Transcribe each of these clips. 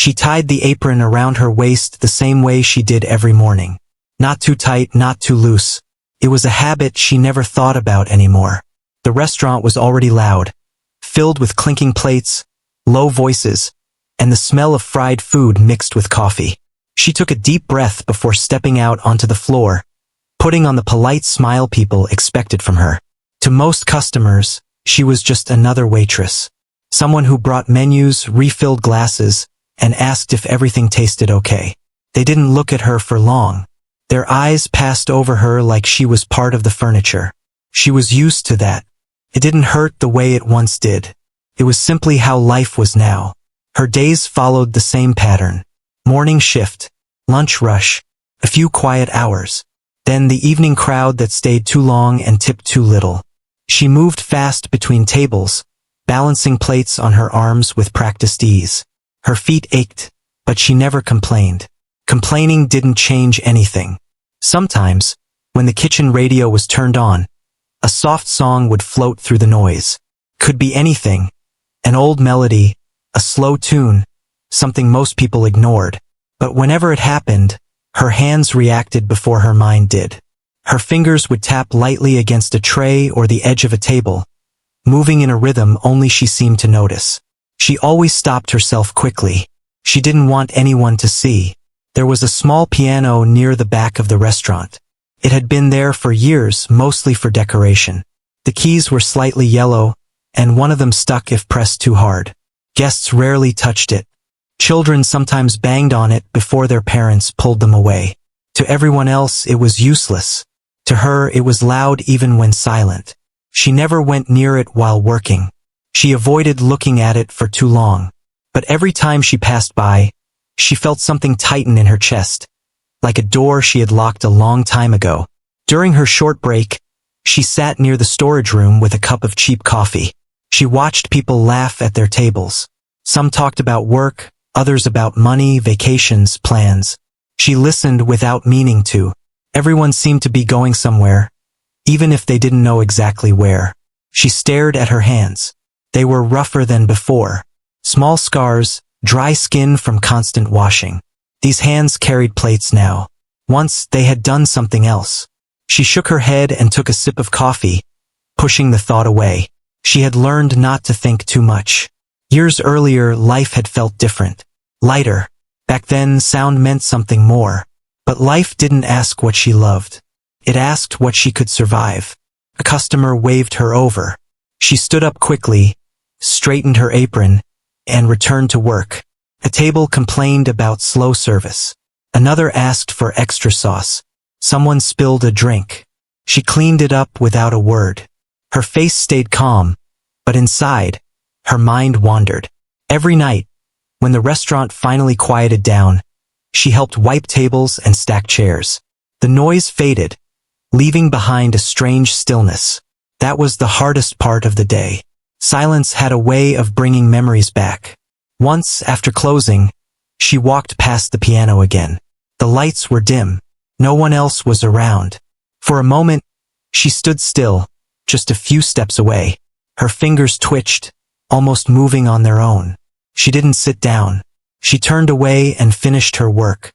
She tied the apron around her waist the same way she did every morning. Not too tight, not too loose. It was a habit she never thought about anymore. The restaurant was already loud, filled with clinking plates, low voices, and the smell of fried food mixed with coffee. She took a deep breath before stepping out onto the floor, putting on the polite smile people expected from her. To most customers, she was just another waitress. Someone who brought menus, refilled glasses, and asked if everything tasted okay. They didn't look at her for long. Their eyes passed over her like she was part of the furniture. She was used to that. It didn't hurt the way it once did. It was simply how life was now. Her days followed the same pattern. Morning shift, lunch rush, a few quiet hours. Then the evening crowd that stayed too long and tipped too little. She moved fast between tables, balancing plates on her arms with practiced ease. Her feet ached, but she never complained. Complaining didn't change anything. Sometimes, when the kitchen radio was turned on, a soft song would float through the noise. Could be anything. An old melody, a slow tune, something most people ignored. But whenever it happened, her hands reacted before her mind did. Her fingers would tap lightly against a tray or the edge of a table, moving in a rhythm only she seemed to notice. She always stopped herself quickly. She didn't want anyone to see. There was a small piano near the back of the restaurant. It had been there for years, mostly for decoration. The keys were slightly yellow, and one of them stuck if pressed too hard. Guests rarely touched it. Children sometimes banged on it before their parents pulled them away. To everyone else, it was useless. To her, it was loud even when silent. She never went near it while working. She avoided looking at it for too long. But every time she passed by, she felt something tighten in her chest, like a door she had locked a long time ago. During her short break, she sat near the storage room with a cup of cheap coffee. She watched people laugh at their tables. Some talked about work, others about money, vacations, plans. She listened without meaning to. Everyone seemed to be going somewhere, even if they didn't know exactly where. She stared at her hands. They were rougher than before. Small scars, dry skin from constant washing. These hands carried plates now. Once they had done something else. She shook her head and took a sip of coffee, pushing the thought away. She had learned not to think too much. Years earlier, life had felt different. Lighter. Back then, sound meant something more. But life didn't ask what she loved. It asked what she could survive. A customer waved her over. She stood up quickly, straightened her apron, and returned to work. A table complained about slow service. Another asked for extra sauce. Someone spilled a drink. She cleaned it up without a word. Her face stayed calm, but inside, her mind wandered. Every night, when the restaurant finally quieted down, she helped wipe tables and stack chairs. The noise faded, leaving behind a strange stillness. That was the hardest part of the day. Silence had a way of bringing memories back. Once, after closing, she walked past the piano again. The lights were dim. No one else was around. For a moment, she stood still, just a few steps away. Her fingers twitched, almost moving on their own. She didn't sit down. She turned away and finished her work.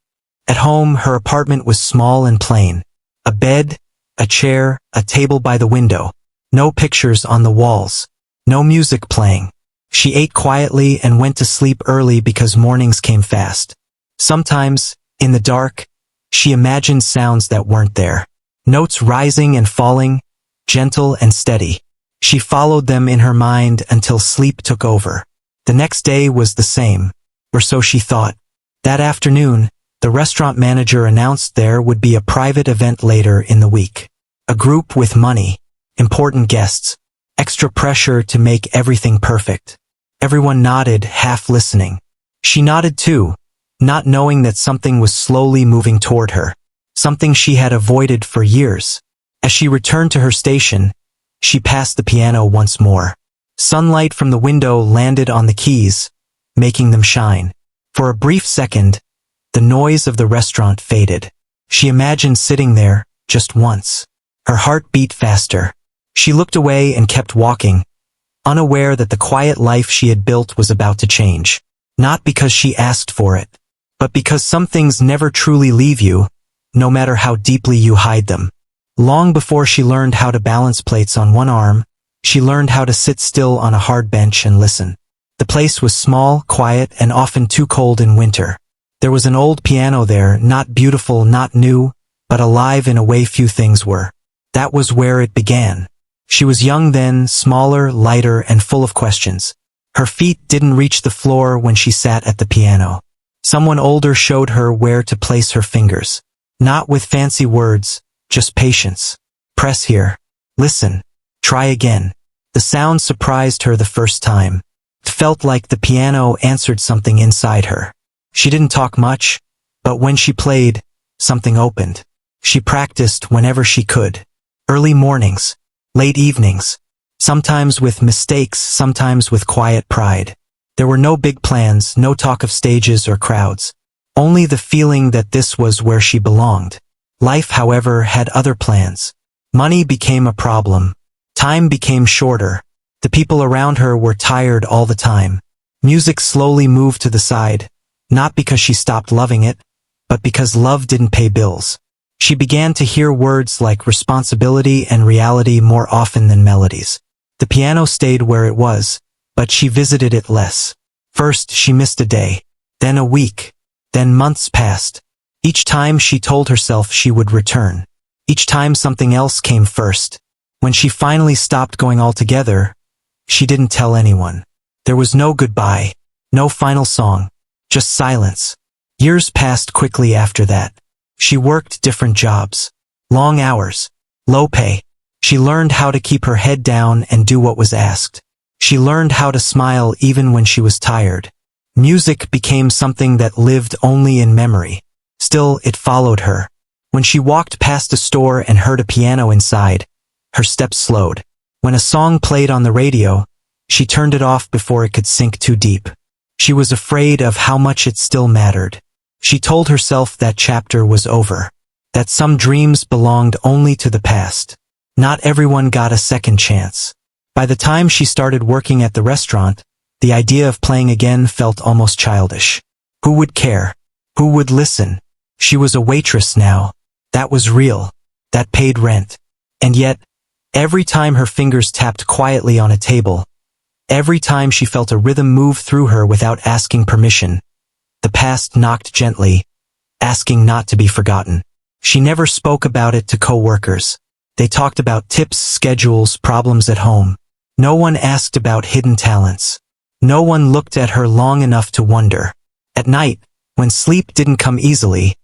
At home, her apartment was small and plain. A bed, a chair, a table by the window. No pictures on the walls. No music playing. She ate quietly and went to sleep early because mornings came fast. Sometimes, in the dark, she imagined sounds that weren't there. Notes rising and falling, gentle and steady. She followed them in her mind until sleep took over. The next day was the same, or so she thought. That afternoon, the restaurant manager announced there would be a private event later in the week. A group with money, important guests, extra pressure to make everything perfect. Everyone nodded, half listening. She nodded too, not knowing that something was slowly moving toward her, something she had avoided for years. As she returned to her station, she passed the piano once more. Sunlight from the window landed on the keys, making them shine. For a brief second, the noise of the restaurant faded. She imagined sitting there, just once. Her heart beat faster. She looked away and kept walking, unaware that the quiet life she had built was about to change. Not because she asked for it, but because some things never truly leave you, no matter how deeply you hide them. Long before she learned how to balance plates on one arm, she learned how to sit still on a hard bench and listen. The place was small, quiet, and often too cold in winter. There was an old piano there, not beautiful, not new, but alive in a way few things were. That was where it began. She was young then, smaller, lighter, and full of questions. Her feet didn't reach the floor when she sat at the piano. Someone older showed her where to place her fingers. Not with fancy words, just patience. Press here. Listen. Try again. The sound surprised her the first time. It felt like the piano answered something inside her. She didn't talk much, but when she played, something opened. She practiced whenever she could. Early mornings, late evenings, sometimes with mistakes, sometimes with quiet pride. There were no big plans, no talk of stages or crowds. Only the feeling that this was where she belonged. Life, however, had other plans. Money became a problem. Time became shorter. The people around her were tired all the time. Music slowly moved to the side, not because she stopped loving it, but because love didn't pay bills. She began to hear words like responsibility and reality more often than melodies. The piano stayed where it was, but she visited it less. First, she missed a day, then a week, then months passed. Each time she told herself she would return. Each time something else came first. When she finally stopped going altogether, she didn't tell anyone. There was no goodbye, no final song, just silence. Years passed quickly after that. She worked different jobs. Long hours. Low pay. She learned how to keep her head down and do what was asked. She learned how to smile even when she was tired. Music became something that lived only in memory. Still, it followed her. When she walked past a store and heard a piano inside, her steps slowed. When a song played on the radio, she turned it off before it could sink too deep. She was afraid of how much it still mattered. She told herself that chapter was over, that some dreams belonged only to the past. Not everyone got a second chance. By the time she started working at the restaurant, the idea of playing again felt almost childish. Who would care? Who would listen? She was a waitress now. That was real. That paid rent. And yet, every time her fingers tapped quietly on a table, every time she felt a rhythm move through her without asking permission, the past knocked gently, asking not to be forgotten. She never spoke about it to co-workers. They talked about tips, schedules, problems at home. No one asked about hidden talents. No one looked at her long enough to wonder. At night, when sleep didn't come easily,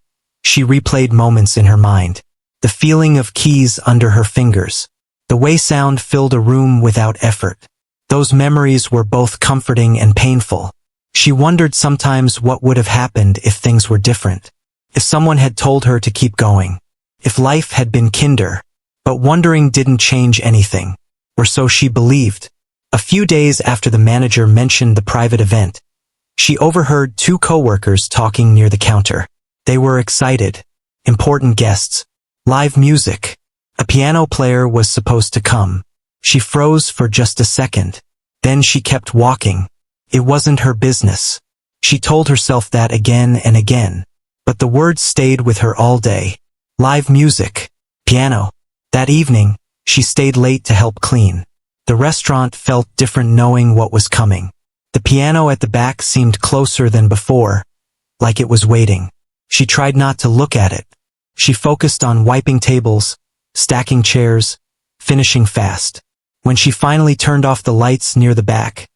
she replayed moments in her mind. The feeling of keys under her fingers. The way sound filled a room without effort. Those memories were both comforting and painful. She wondered sometimes what would have happened if things were different. If someone had told her to keep going. If life had been kinder. But wondering didn't change anything. Or so she believed. A few days after the manager mentioned the private event, she overheard two coworkers talking near the counter. They were excited. Important guests. Live music. A piano player was supposed to come. She froze for just a second. Then she kept walking. It wasn't her business. She told herself that again and again. But the words stayed with her all day. Live music. Piano. That evening, she stayed late to help clean. The restaurant felt different knowing what was coming. The piano at the back seemed closer than before, like it was waiting. She tried not to look at it. She focused on wiping tables, stacking chairs, finishing fast. When she finally turned off the lights near the back,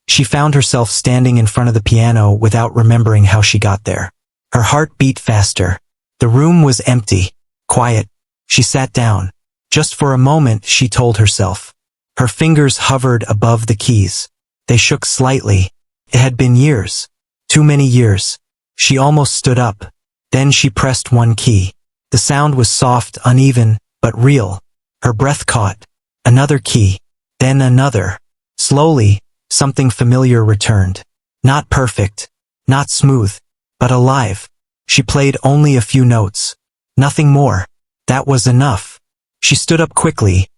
she found herself standing in front of the piano without remembering how she got there. Her heart beat faster. The room was empty, quiet. She sat down. Just for a moment, she told herself. Her fingers hovered above the keys. They shook slightly. It had been years. Too many years. She almost stood up. Then she pressed one key. The sound was soft, uneven, but real. Her breath caught. Another key. Then another. Slowly, something familiar returned. Not perfect. Not smooth. But alive. She played only a few notes. Nothing more. That was enough. She stood up quickly,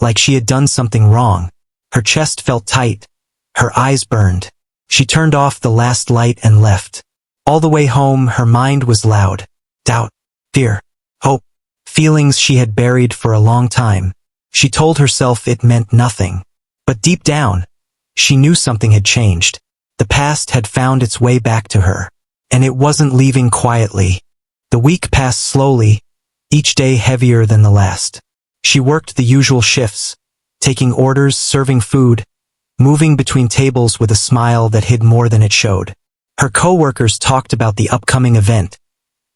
like she had done something wrong. Her chest felt tight. Her eyes burned. She turned off the last light and left. All the way home, her mind was loud. Doubt, fear, hope, feelings she had buried for a long time. She told herself it meant nothing. But deep down, she knew something had changed. The past had found its way back to her. And it wasn't leaving quietly. The week passed slowly, each day heavier than the last. She worked the usual shifts, taking orders, serving food, moving between tables with a smile that hid more than it showed. Her co-workers talked about the upcoming event,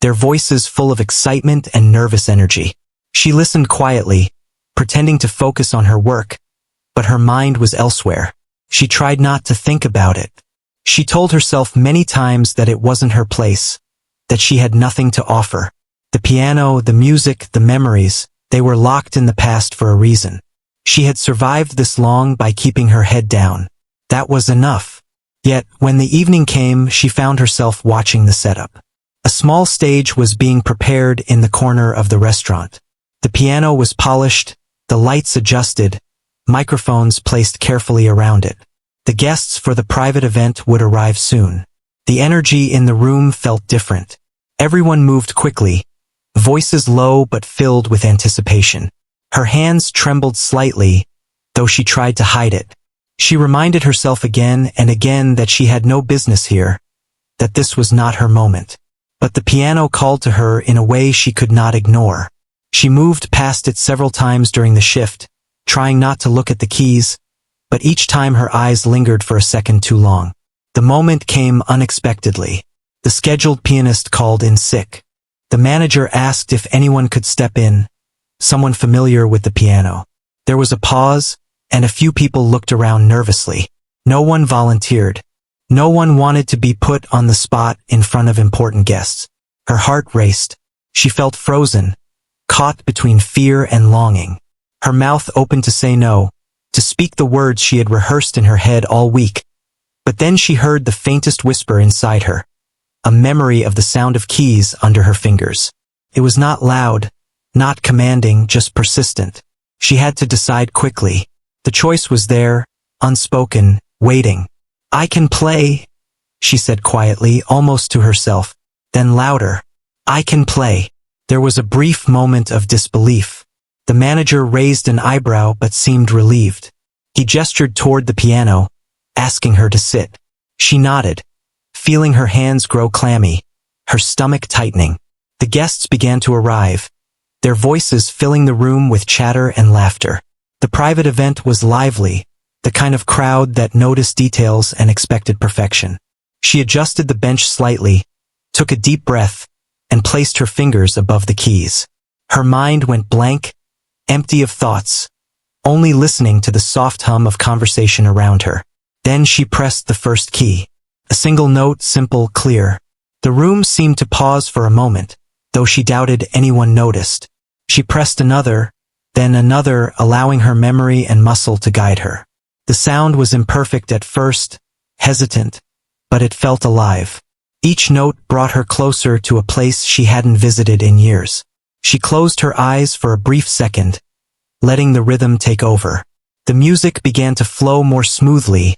their voices full of excitement and nervous energy. She listened quietly, pretending to focus on her work, but her mind was elsewhere. She tried not to think about it. She told herself many times that it wasn't her place, that she had nothing to offer. The piano, the music, the memories, they were locked in the past for a reason. She had survived this long by keeping her head down. That was enough. Yet, when the evening came, she found herself watching the setup. A small stage was being prepared in the corner of the restaurant. The piano was polished, the lights adjusted, microphones placed carefully around it. The guests for the private event would arrive soon. The energy in the room felt different. Everyone moved quickly, voices low but filled with anticipation. Her hands trembled slightly, though she tried to hide it. She reminded herself again and again that she had no business here, that this was not her moment. But the piano called to her in a way she could not ignore. She moved past it several times during the shift, trying not to look at the keys, but each time her eyes lingered for a second too long. The moment came unexpectedly. The scheduled pianist called in sick. The manager asked if anyone could step in, someone familiar with the piano. There was a pause, and a few people looked around nervously. No one volunteered. No one wanted to be put on the spot in front of important guests. Her heart raced. She felt frozen, caught between fear and longing. Her mouth opened to say no, to speak the words she had rehearsed in her head all week. But then she heard the faintest whisper inside her, a memory of the sound of keys under her fingers. It was not loud, not commanding, just persistent. She had to decide quickly. The choice was there, unspoken, waiting. "I can play," she said quietly, almost to herself. Then louder, "I can play." There was a brief moment of disbelief. The manager raised an eyebrow but seemed relieved. He gestured toward the piano, asking her to sit. She nodded, feeling her hands grow clammy, her stomach tightening. The guests began to arrive, their voices filling the room with chatter and laughter. The private event was lively, the kind of crowd that noticed details and expected perfection. She adjusted the bench slightly, took a deep breath, and placed her fingers above the keys. Her mind went blank, empty of thoughts, only listening to the soft hum of conversation around her. Then she pressed the first key. A single note, simple, clear. The room seemed to pause for a moment, though she doubted anyone noticed. She pressed another, then another, allowing her memory and muscle to guide her. The sound was imperfect at first, hesitant, but it felt alive. Each note brought her closer to a place she hadn't visited in years. She closed her eyes for a brief second, letting the rhythm take over. The music began to flow more smoothly,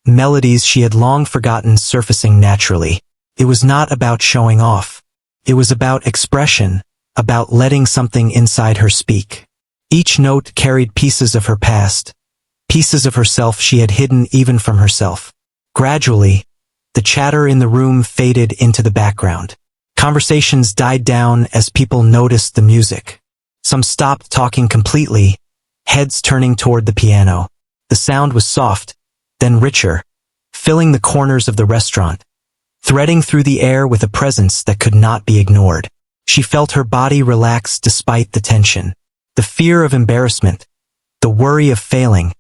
melodies she had long forgotten surfacing naturally. It was not about showing off. It was about expression, about letting something inside her speak. Each note carried pieces of her past, pieces of herself she had hidden even from herself. Gradually, the chatter in the room faded into the background. Conversations died down as people noticed the music. Some stopped talking completely, heads turning toward the piano. The sound was soft, then richer, filling the corners of the restaurant, threading through the air with a presence that could not be ignored. She felt her body relax despite the tension. The fear of embarrassment, the worry of failing,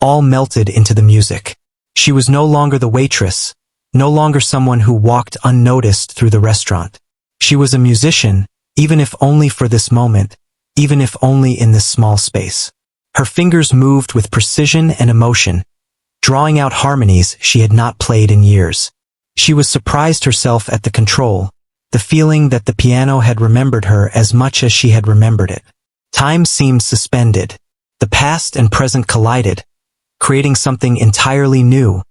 all melted into the music. She was no longer the waitress, no longer someone who walked unnoticed through the restaurant. She was a musician, even if only for this moment, even if only in this small space. Her fingers moved with precision and emotion, drawing out harmonies she had not played in years. She was surprised herself at the control, the feeling that the piano had remembered her as much as she had remembered it. Time seemed suspended. The past and present collided, creating something entirely new,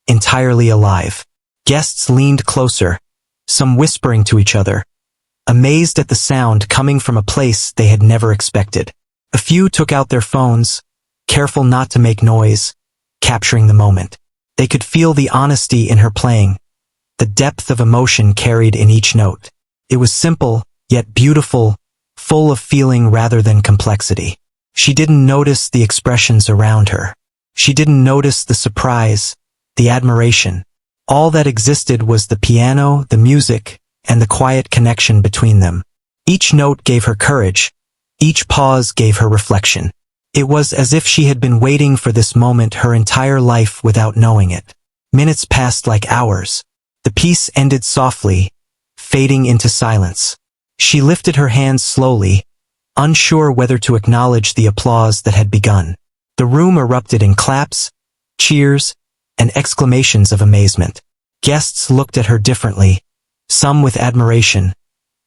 entirely alive. Guests leaned closer, some whispering to each other, amazed at the sound coming from a place they had never expected. A few took out their phones, careful not to make noise, capturing the moment. They could feel the honesty in her playing, the depth of emotion carried in each note. It was simple, yet beautiful, full of feeling rather than complexity. She didn't notice the expressions around her. She didn't notice the surprise, the admiration. All that existed was the piano, the music, and the quiet connection between them. Each note gave her courage. Each pause gave her reflection. It was as if she had been waiting for this moment her entire life without knowing it. Minutes passed like hours. The piece ended softly, fading into silence. She lifted her hands slowly, unsure whether to acknowledge the applause that had begun. The room erupted in claps, cheers, and exclamations of amazement. Guests looked at her differently, some with admiration,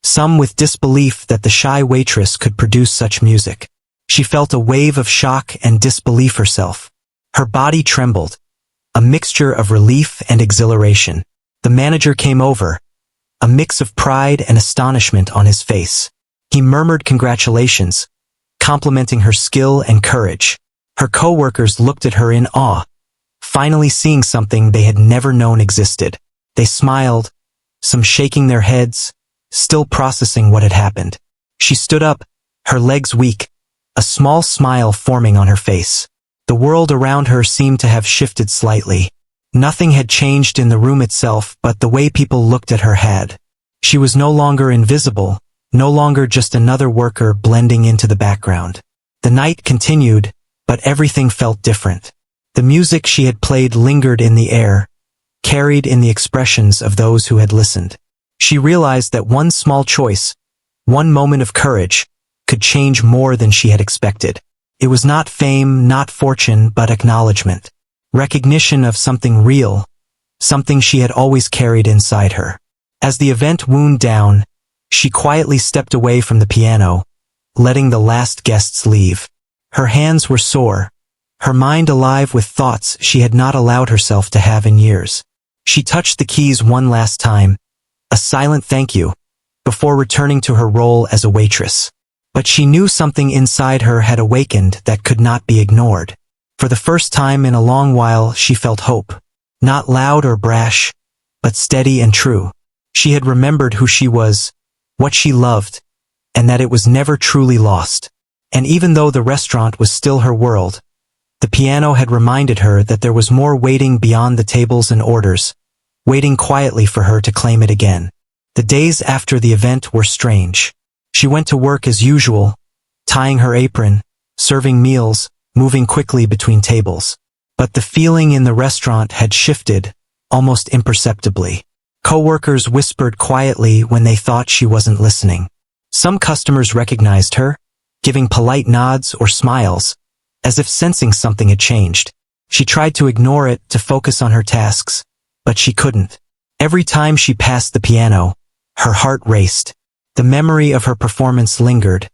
some with disbelief that the shy waitress could produce such music. She felt a wave of shock and disbelief herself. Her body trembled, a mixture of relief and exhilaration. The manager came over, a mix of pride and astonishment on his face. He murmured congratulations, complimenting her skill and courage. Her co-workers looked at her in awe, finally seeing something they had never known existed. They smiled, some shaking their heads, still processing what had happened. She stood up, her legs weak, a small smile forming on her face. The world around her seemed to have shifted slightly. Nothing had changed in the room itself, but the way people looked at her had. She was no longer invisible, no longer just another worker blending into the background. The night continued, but everything felt different. The music she had played lingered in the air, carried in the expressions of those who had listened. She realized that one small choice, one moment of courage, could change more than she had expected. It was not fame, not fortune, but acknowledgement. Recognition of something real, something she had always carried inside her. As the event wound down, she quietly stepped away from the piano, letting the last guests leave. Her hands were sore, her mind alive with thoughts she had not allowed herself to have in years. She touched the keys one last time, a silent thank you, before returning to her role as a waitress. But she knew something inside her had awakened that could not be ignored. For the first time in a long while she felt hope. Not loud or brash, but steady and true. She had remembered who she was, what she loved, and that it was never truly lost. And even though the restaurant was still her world, the piano had reminded her that there was more waiting beyond the tables and orders, waiting quietly for her to claim it again. The days after the event were strange. She went to work as usual, tying her apron, serving meals, moving quickly between tables. But the feeling in the restaurant had shifted, almost imperceptibly. Coworkers whispered quietly when they thought she wasn't listening. Some customers recognized her, giving polite nods or smiles, as if sensing something had changed. She tried to ignore it, to focus on her tasks, but she couldn't. Every time she passed the piano, her heart raced. The memory of her performance lingered,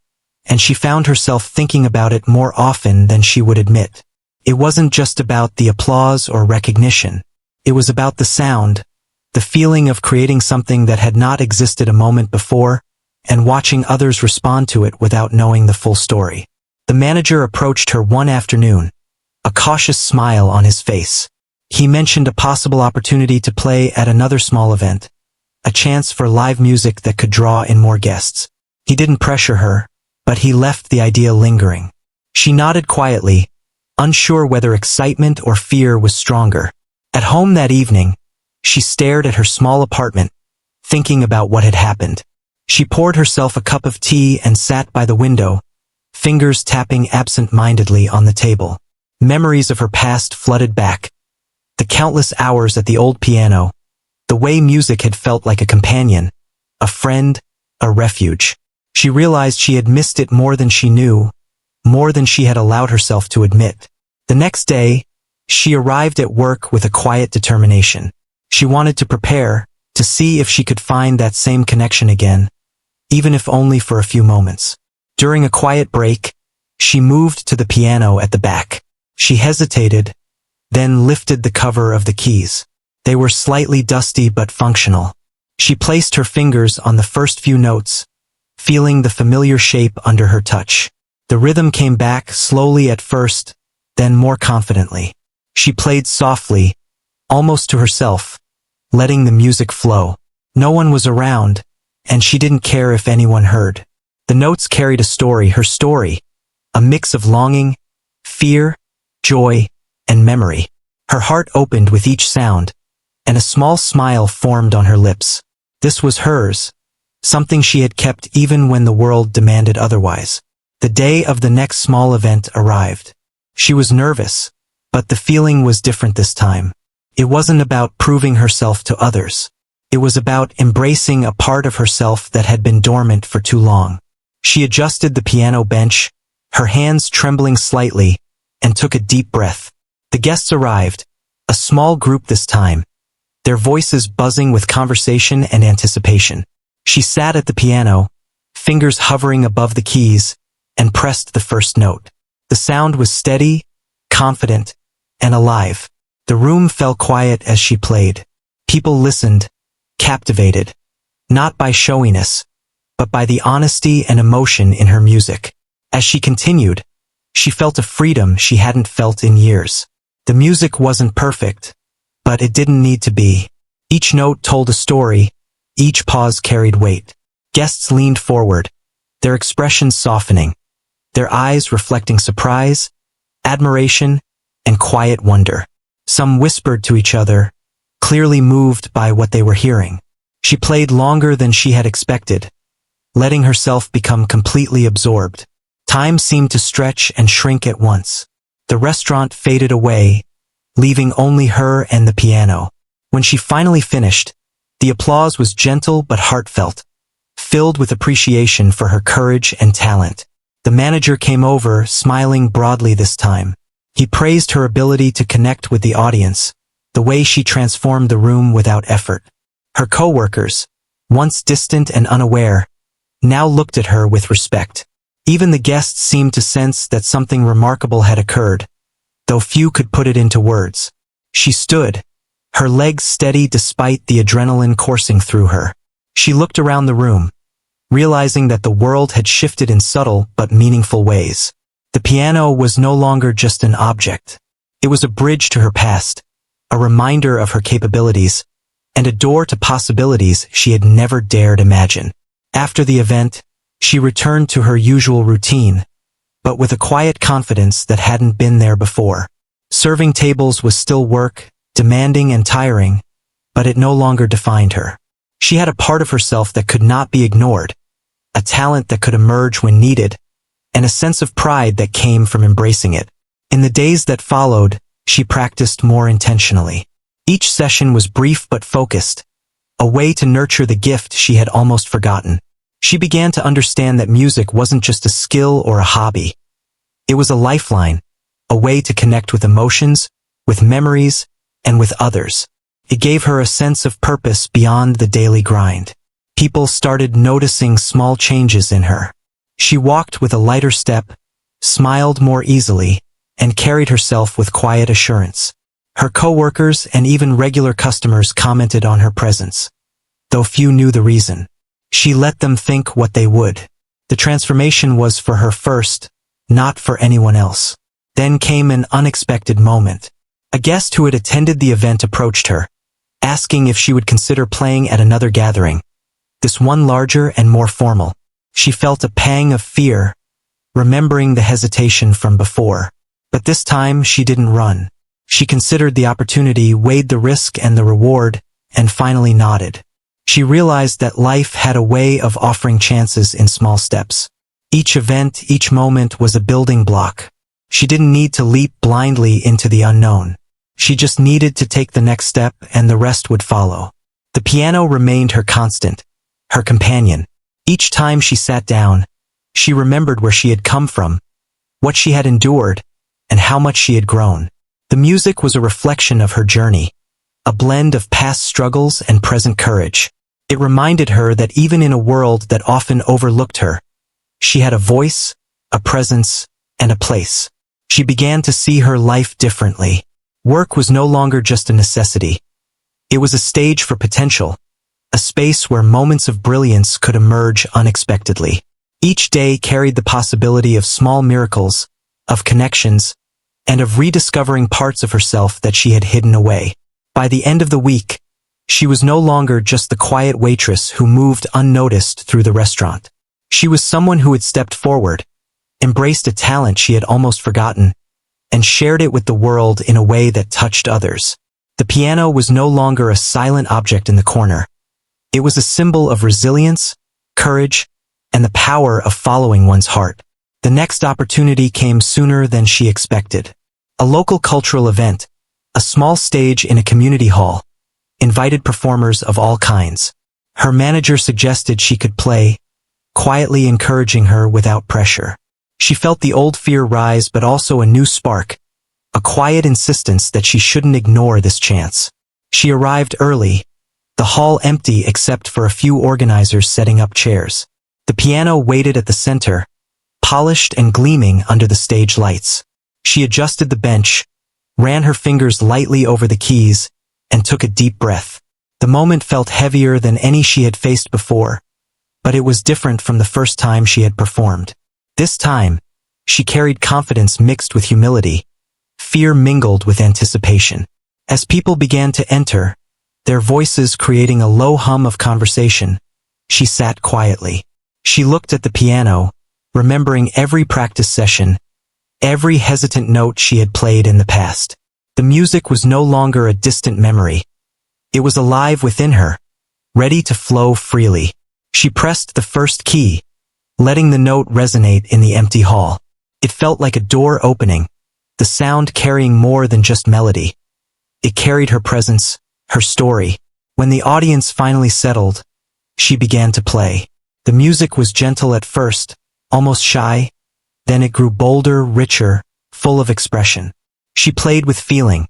and she found herself thinking about it more often than she would admit. It wasn't just about the applause or recognition. It was about the sound, the feeling of creating something that had not existed a moment before, and watching others respond to it without knowing the full story. The manager approached her one afternoon, a cautious smile on his face. He mentioned a possible opportunity to play at another small event, a chance for live music that could draw in more guests. He didn't pressure her, but he left the idea lingering. She nodded quietly, unsure whether excitement or fear was stronger. At home that evening, she stared at her small apartment, thinking about what had happened. She poured herself a cup of tea and sat by the window, fingers tapping absent-mindedly on the table. Memories of her past flooded back. The countless hours at the old piano, the way music had felt like a companion, a friend, a refuge. She realized she had missed it more than she knew, more than she had allowed herself to admit. The next day, she arrived at work with a quiet determination. She wanted to prepare, to see if she could find that same connection again, even if only for a few moments. During a quiet break, she moved to the piano at the back. She hesitated, then lifted the cover of the keys. They were slightly dusty but functional. She placed her fingers on the first few notes, feeling the familiar shape under her touch. The rhythm came back slowly at first, then more confidently. She played softly, almost to herself, letting the music flow. No one was around, and she didn't care if anyone heard. The notes carried a story, her story, a mix of longing, fear, joy, and memory. Her heart opened with each sound, and a small smile formed on her lips. This was hers, something she had kept even when the world demanded otherwise. The day of the next small event arrived. She was nervous, but the feeling was different this time. It wasn't about proving herself to others. It was about embracing a part of herself that had been dormant for too long. She adjusted the piano bench, her hands trembling slightly, and took a deep breath. The guests arrived, a small group this time, their voices buzzing with conversation and anticipation. She sat at the piano, fingers hovering above the keys, and pressed the first note. The sound was steady, confident, and alive. The room fell quiet as she played. People listened, captivated, not by showiness, but by the honesty and emotion in her music. As she continued, she felt a freedom she hadn't felt in years. The music wasn't perfect, but it didn't need to be. Each note told a story, each pause carried weight. Guests leaned forward, their expressions softening, their eyes reflecting surprise, admiration, and quiet wonder. Some whispered to each other, clearly moved by what they were hearing. She played longer than she had expected, letting herself become completely absorbed. Time seemed to stretch and shrink at once. The restaurant faded away, leaving only her and the piano. When she finally finished, the applause was gentle but heartfelt, filled with appreciation for her courage and talent. The manager came over, smiling broadly this time. He praised her ability to connect with the audience, the way she transformed the room without effort. Her coworkers, once distant and unaware, now looked at her with respect. Even the guests seemed to sense that something remarkable had occurred, though few could put it into words. She stood, her legs steady despite the adrenaline coursing through her. She looked around the room, realizing that the world had shifted in subtle but meaningful ways. The piano was no longer just an object. It was a bridge to her past, a reminder of her capabilities, and a door to possibilities she had never dared imagine. After the event, she returned to her usual routine, but with a quiet confidence that hadn't been there before. Serving tables was still work, demanding and tiring, but it no longer defined her. She had a part of herself that could not be ignored, a talent that could emerge when needed, and a sense of pride that came from embracing it. In the days that followed, she practiced more intentionally. Each session was brief but focused, a way to nurture the gift she had almost forgotten. She began to understand that music wasn't just a skill or a hobby. It was a lifeline, a way to connect with emotions, with memories, and with others. It gave her a sense of purpose beyond the daily grind. People started noticing small changes in her. She walked with a lighter step, smiled more easily, and carried herself with quiet assurance. Her coworkers and even regular customers commented on her presence, though few knew the reason. She let them think what they would. The transformation was for her first, not for anyone else. Then came an unexpected moment. A guest who had attended the event approached her, asking if she would consider playing at another gathering, this one larger and more formal. She felt a pang of fear, remembering the hesitation from before. But this time she didn't run. She considered the opportunity, weighed the risk and the reward, and finally nodded. She realized that life had a way of offering chances in small steps. Each event, each moment was a building block. She didn't need to leap blindly into the unknown. She just needed to take the next step and the rest would follow. The piano remained her constant, her companion. Each time she sat down, she remembered where she had come from, what she had endured, and how much she had grown. The music was a reflection of her journey, a blend of past struggles and present courage. It reminded her that even in a world that often overlooked her, she had a voice, a presence, and a place. She began to see her life differently, Work was no longer just a necessity. It was a stage for potential, a space where moments of brilliance could emerge unexpectedly. Each day carried the possibility of small miracles, of connections, and of rediscovering parts of herself that she had hidden away. By the end of the week, she was no longer just the quiet waitress who moved unnoticed through the restaurant. She was someone who had stepped forward, embraced a talent she had almost forgotten, and shared it with the world in a way that touched others. The piano was no longer a silent object in the corner. It was a symbol of resilience, courage, and the power of following one's heart. The next opportunity came sooner than she expected. A local cultural event, a small stage in a community hall, invited performers of all kinds. Her manager suggested she could play, quietly encouraging her without pressure. She felt the old fear rise, but also a new spark, a quiet insistence that she shouldn't ignore this chance. She arrived early, the hall empty except for a few organizers setting up chairs. The piano waited at the center, polished and gleaming under the stage lights. She adjusted the bench, ran her fingers lightly over the keys, and took a deep breath. The moment felt heavier than any she had faced before, but it was different from the first time she had performed. This time, she carried confidence mixed with humility. Fear mingled with anticipation. As people began to enter, their voices creating a low hum of conversation, she sat quietly. She looked at the piano, remembering every practice session, every hesitant note she had played in the past. The music was no longer a distant memory. It was alive within her, ready to flow freely. She pressed the first key, letting the note resonate in the empty hall. It felt like a door opening, the sound carrying more than just melody. It carried her presence, her story. When the audience finally settled, she began to play. The music was gentle at first, almost shy, then it grew bolder, richer, full of expression. She played with feeling,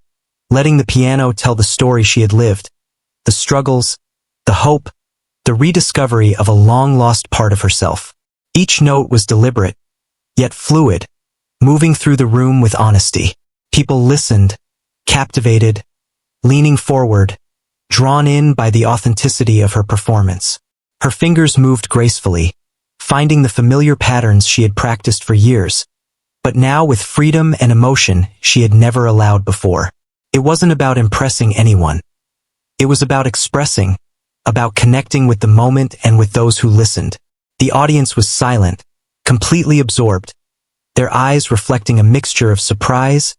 letting the piano tell the story she had lived, the struggles, the hope, the rediscovery of a long-lost part of herself. Each note was deliberate, yet fluid, moving through the room with honesty. People listened, captivated, leaning forward, drawn in by the authenticity of her performance. Her fingers moved gracefully, finding the familiar patterns she had practiced for years, but now with freedom and emotion she had never allowed before. It wasn't about impressing anyone. It was about expressing, about connecting with the moment and with those who listened. The audience was silent, completely absorbed, their eyes reflecting a mixture of surprise,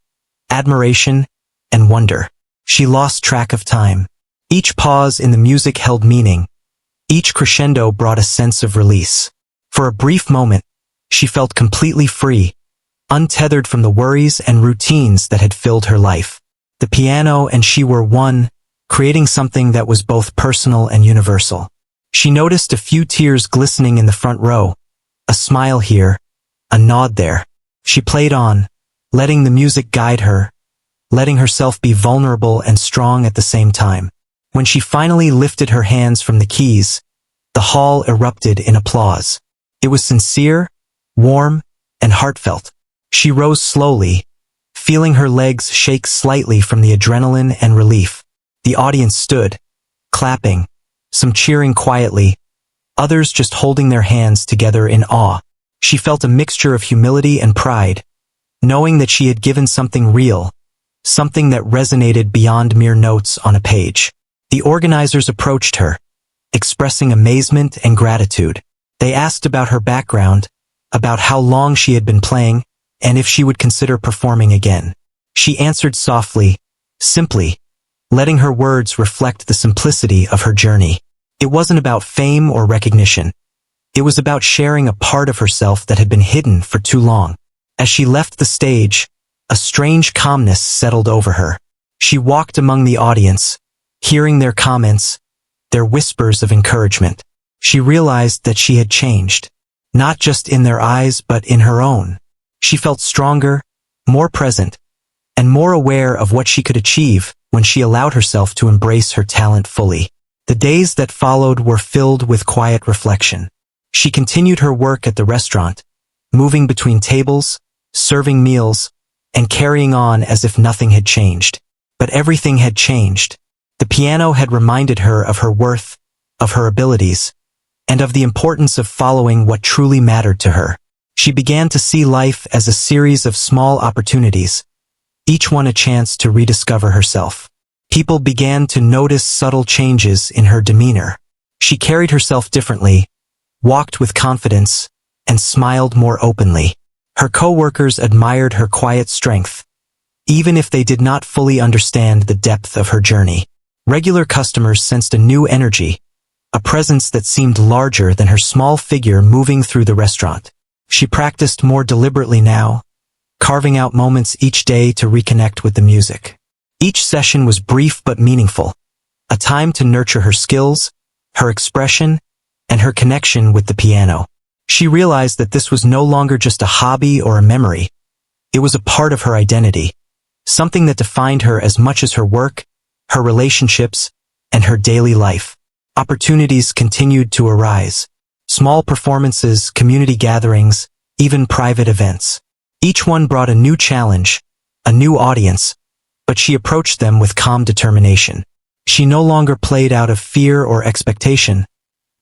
admiration, and wonder. She lost track of time. Each pause in the music held meaning. Each crescendo brought a sense of release. For a brief moment, she felt completely free, untethered from the worries and routines that had filled her life. The piano and she were one, creating something that was both personal and universal. She noticed a few tears glistening in the front row, a smile here, a nod there. She played on, letting the music guide her, letting herself be vulnerable and strong at the same time. When she finally lifted her hands from the keys, the hall erupted in applause. It was sincere, warm, and heartfelt. She rose slowly, feeling her legs shake slightly from the adrenaline and relief. The audience stood, clapping, some cheering quietly, others just holding their hands together in awe. She felt a mixture of humility and pride, knowing that she had given something real, something that resonated beyond mere notes on a page. The organizers approached her, expressing amazement and gratitude. They asked about her background, about how long she had been playing, and if she would consider performing again. She answered softly, simply, letting her words reflect the simplicity of her journey. It wasn't about fame or recognition. It was about sharing a part of herself that had been hidden for too long. As she left the stage, a strange calmness settled over her. She walked among the audience, hearing their comments, their whispers of encouragement. She realized that she had changed, not just in their eyes but in her own. She felt stronger, more present, and more aware of what she could achieve when she allowed herself to embrace her talent fully. The days that followed were filled with quiet reflection. She continued her work at the restaurant, moving between tables, serving meals, and carrying on as if nothing had changed. But everything had changed. The piano had reminded her of her worth, of her abilities, and of the importance of following what truly mattered to her. She began to see life as a series of small opportunities, each one a chance to rediscover herself. People began to notice subtle changes in her demeanor. She carried herself differently, walked with confidence, and smiled more openly. Her co-workers admired her quiet strength, even if they did not fully understand the depth of her journey. Regular customers sensed a new energy, a presence that seemed larger than her small figure moving through the restaurant. She practiced more deliberately now, carving out moments each day to reconnect with the music. Each session was brief but meaningful, a time to nurture her skills, her expression, and her connection with the piano. She realized that this was no longer just a hobby or a memory. It was a part of her identity, something that defined her as much as her work, her relationships, and her daily life. Opportunities continued to arise. Small performances, community gatherings, even private events. Each one brought a new challenge, a new audience, but she approached them with calm determination. She no longer played out of fear or expectation,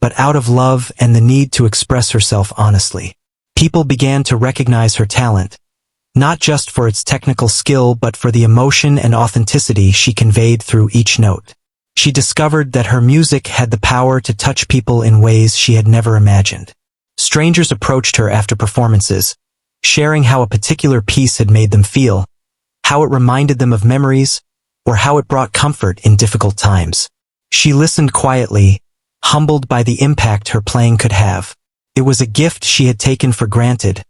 but out of love and the need to express herself honestly. People began to recognize her talent, not just for its technical skill but for the emotion and authenticity she conveyed through each note. She discovered that her music had the power to touch people in ways she had never imagined. Strangers approached her after performances, sharing how a particular piece had made them feel, how it reminded them of memories, or how it brought comfort in difficult times. She listened quietly, humbled by the impact her playing could have. It was a gift she had taken for granted,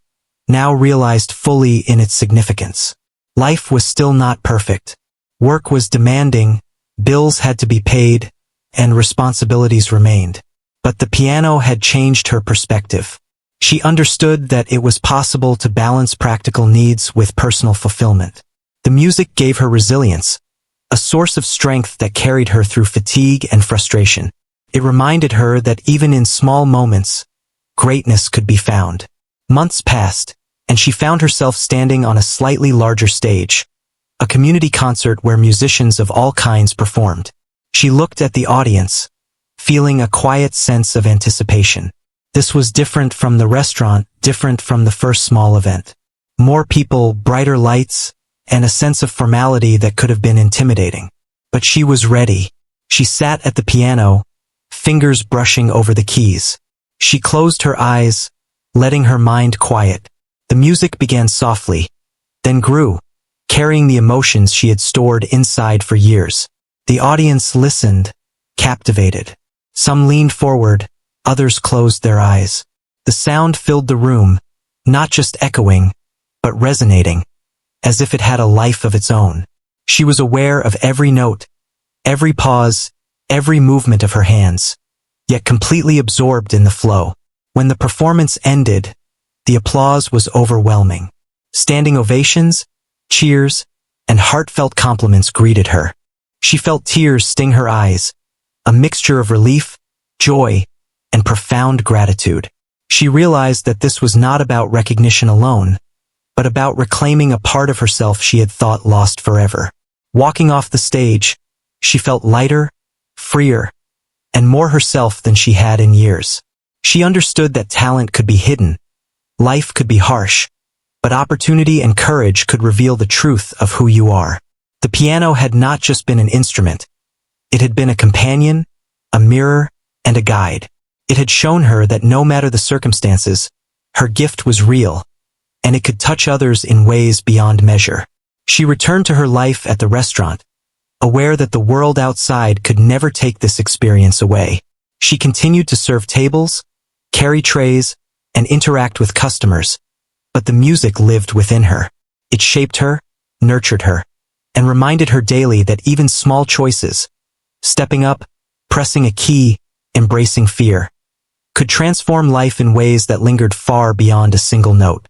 now realized fully in its significance. Life was still not perfect. Work was demanding, bills had to be paid, and responsibilities remained. But the piano had changed her perspective. She understood that it was possible to balance practical needs with personal fulfillment. The music gave her resilience, a source of strength that carried her through fatigue and frustration. It reminded her that even in small moments, greatness could be found. Months passed, and she found herself standing on a slightly larger stage, a community concert where musicians of all kinds performed. She looked at the audience, feeling a quiet sense of anticipation. This was different from the restaurant, different from the first small event. More people, brighter lights, and a sense of formality that could have been intimidating. But she was ready. She sat at the piano, fingers brushing over the keys. She closed her eyes, letting her mind quiet. The music began softly, then grew, carrying the emotions she had stored inside for years. The audience listened, captivated. Some leaned forward, others closed their eyes. The sound filled the room, not just echoing, but resonating, as if it had a life of its own. She was aware of every note, every pause, every movement of her hands, yet completely absorbed in the flow. When the performance ended, the applause was overwhelming. Standing ovations, cheers, and heartfelt compliments greeted her. She felt tears sting her eyes, a mixture of relief, joy, and profound gratitude. She realized that this was not about recognition alone, but about reclaiming a part of herself she had thought lost forever. Walking off the stage, she felt lighter, freer, and more herself than she had in years. She understood that talent could be hidden, life could be harsh, but opportunity and courage could reveal the truth of who you are. The piano had not just been an instrument. It had been a companion, a mirror, and a guide. It had shown her that no matter the circumstances, her gift was real, and it could touch others in ways beyond measure. She returned to her life at the restaurant, aware that the world outside could never take this experience away. She continued to serve tables, carry trays, and interact with customers, but the music lived within her. It shaped her, nurtured her, and reminded her daily that even small choices, stepping up, pressing a key, embracing fear, could transform life in ways that lingered far beyond a single note.